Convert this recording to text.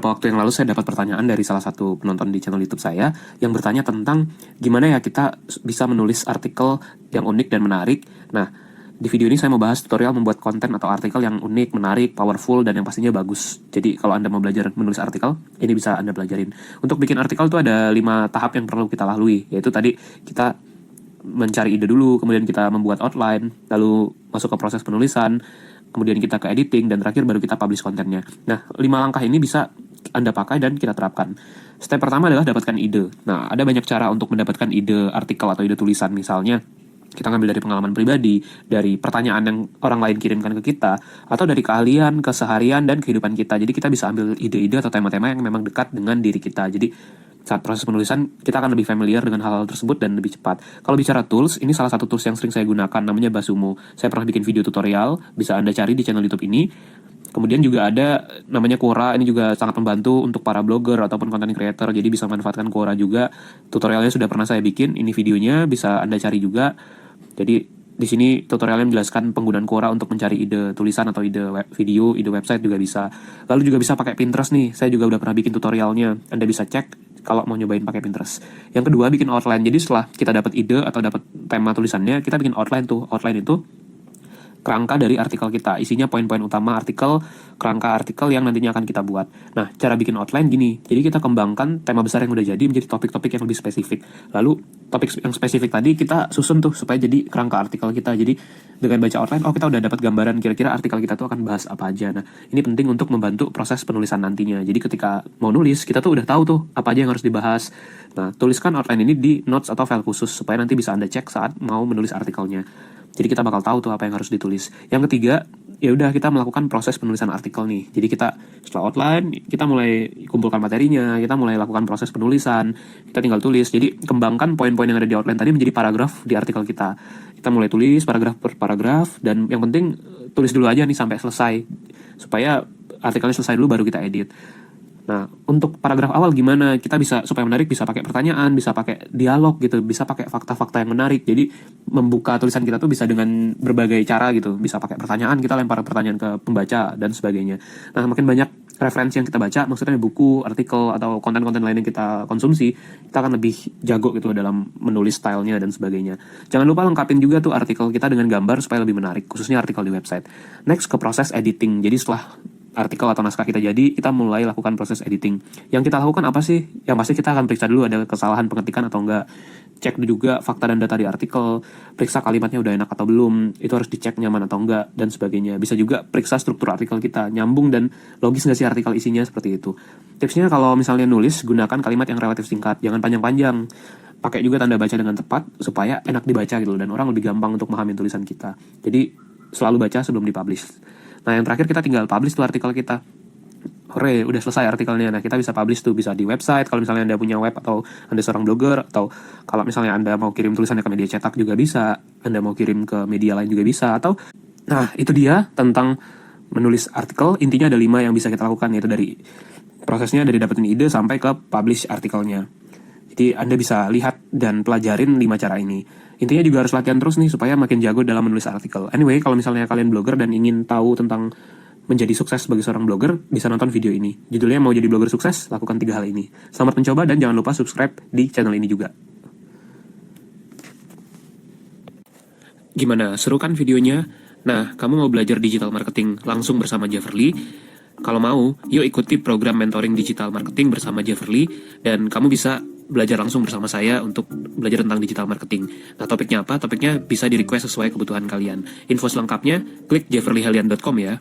beberapa waktu yang lalu saya dapat pertanyaan dari salah satu penonton di channel YouTube saya yang bertanya tentang gimana ya kita bisa menulis artikel yang unik dan menarik. Nah, di video ini saya mau bahas tutorial membuat konten atau artikel yang unik, menarik, powerful, dan yang pastinya bagus. Jadi kalau Anda mau belajar menulis artikel, ini bisa Anda pelajarin. Untuk bikin artikel itu ada 5 tahap yang perlu kita lalui, yaitu tadi kita mencari ide dulu, kemudian kita membuat outline, lalu masuk ke proses penulisan, kemudian kita ke editing, dan terakhir baru kita publish kontennya. Nah, 5 langkah ini bisa Anda pakai dan kita terapkan. Step pertama adalah dapatkan ide. Nah, ada banyak cara untuk mendapatkan ide artikel atau ide tulisan. Misalnya, kita ngambil dari pengalaman pribadi, dari pertanyaan yang orang lain kirimkan ke kita, atau dari keahlian, keseharian, dan kehidupan kita. Jadi kita bisa ambil ide-ide atau tema-tema yang memang dekat dengan diri kita. Jadi saat proses penulisan, kita akan lebih familiar dengan hal-hal tersebut dan lebih cepat. Kalau bicara tools, ini salah satu tools yang sering saya gunakan, namanya Basumo. Saya pernah bikin video tutorial, bisa Anda cari di channel YouTube ini. Kemudian juga ada namanya Quora, ini juga sangat membantu untuk para blogger ataupun content creator, jadi bisa manfaatkan Quora juga. Tutorialnya sudah pernah saya bikin, ini videonya bisa Anda cari juga. Jadi di sini tutorialnya menjelaskan penggunaan Quora untuk mencari ide tulisan atau ide video, ide website juga bisa. Lalu juga bisa pakai Pinterest nih, saya juga udah pernah bikin tutorialnya, Anda bisa cek kalau mau nyobain pakai Pinterest. Yang kedua, bikin outline. Jadi setelah kita dapat ide atau dapat tema tulisannya, kita bikin outline tuh. Outline itu kerangka dari artikel kita, isinya poin-poin utama artikel, kerangka artikel yang nantinya akan kita buat. Nah, cara bikin outline gini, jadi kita kembangkan tema besar yang udah jadi menjadi topik-topik yang lebih spesifik. Lalu topik yang spesifik tadi kita susun tuh supaya jadi kerangka artikel kita. Jadi dengan baca outline, oh kita udah dapat gambaran kira-kira artikel kita tuh akan bahas apa aja. Nah, ini penting untuk membantu proses penulisan nantinya. Jadi ketika mau nulis, kita tuh udah tahu tuh apa aja yang harus dibahas. Nah, tuliskan outline ini di notes atau file khusus supaya nanti bisa Anda cek saat mau menulis artikelnya. Jadi kita bakal tahu tuh apa yang harus ditulis. Yang ketiga, ya udah kita melakukan proses penulisan artikel nih. Jadi kita setelah outline, kita mulai kumpulkan materinya, kita mulai lakukan proses penulisan, kita tinggal tulis. Jadi kembangkan poin-poin yang ada di outline tadi menjadi paragraf di artikel kita. Kita mulai tulis paragraf per paragraf, dan yang penting tulis dulu aja nih sampai selesai, supaya artikelnya selesai dulu baru kita edit. Nah, untuk paragraf awal gimana? Kita bisa, supaya menarik, bisa pakai pertanyaan, bisa pakai dialog gitu, bisa pakai fakta-fakta yang menarik. Jadi, membuka tulisan kita tuh bisa dengan berbagai cara gitu. Bisa pakai pertanyaan, kita lempar pertanyaan ke pembaca, dan sebagainya. Nah, makin banyak referensi yang kita baca, maksudnya buku, artikel, atau konten-konten lain yang kita konsumsi, kita akan lebih jago gitu dalam menulis stylenya dan sebagainya. Jangan lupa lengkapin juga tuh artikel kita dengan gambar supaya lebih menarik, khususnya artikel di website. Next, ke proses editing. Jadi, setelah artikel atau naskah kita jadi, kita mulai lakukan proses editing. Yang kita lakukan apa sih? Yang pasti kita akan periksa dulu ada kesalahan pengetikan atau enggak. Cek juga fakta dan data di artikel, periksa kalimatnya udah enak atau belum, itu harus dicek nyaman atau enggak, dan sebagainya. Bisa juga periksa struktur artikel kita, nyambung dan logis nggak sih artikel isinya, seperti itu. Tipsnya kalau misalnya nulis, gunakan kalimat yang relatif singkat, jangan panjang-panjang. Pakai juga tanda baca dengan tepat, supaya enak dibaca gitu, dan orang lebih gampang untuk memahami tulisan kita. Jadi, selalu baca sebelum dipublish. Nah, yang terakhir kita tinggal publish tuh artikel kita. Hore, udah selesai artikelnya. Nah, kita bisa publish tuh, bisa di website, kalau misalnya Anda punya web, atau Anda seorang blogger, atau kalau misalnya Anda mau kirim tulisannya ke media cetak juga bisa, Anda mau kirim ke media lain juga bisa, atau nah, itu dia tentang menulis artikel. Intinya ada 5 yang bisa kita lakukan, yaitu dari prosesnya dari dapetin ide sampai ke publish artikelnya. Jadi Anda bisa lihat dan pelajarin 5 cara ini. Intinya juga harus latihan terus nih supaya makin jago dalam menulis artikel. Anyway, kalau misalnya kalian blogger dan ingin tahu tentang menjadi sukses sebagai seorang blogger, bisa nonton video ini. Judulnya Mau Jadi Blogger Sukses, lakukan 3 hal ini. Selamat mencoba dan jangan lupa subscribe di channel ini juga. Gimana, seru kan videonya? Nah, kamu mau belajar digital marketing langsung bersama Jefferly? Kalau mau, yuk ikuti program mentoring digital marketing bersama Jefferly, dan kamu bisa belajar langsung bersama saya untuk belajar tentang digital marketing. Nah, topiknya apa? Topiknya bisa di-request sesuai kebutuhan kalian. Info selengkapnya, klik jefferlyhelian.com ya.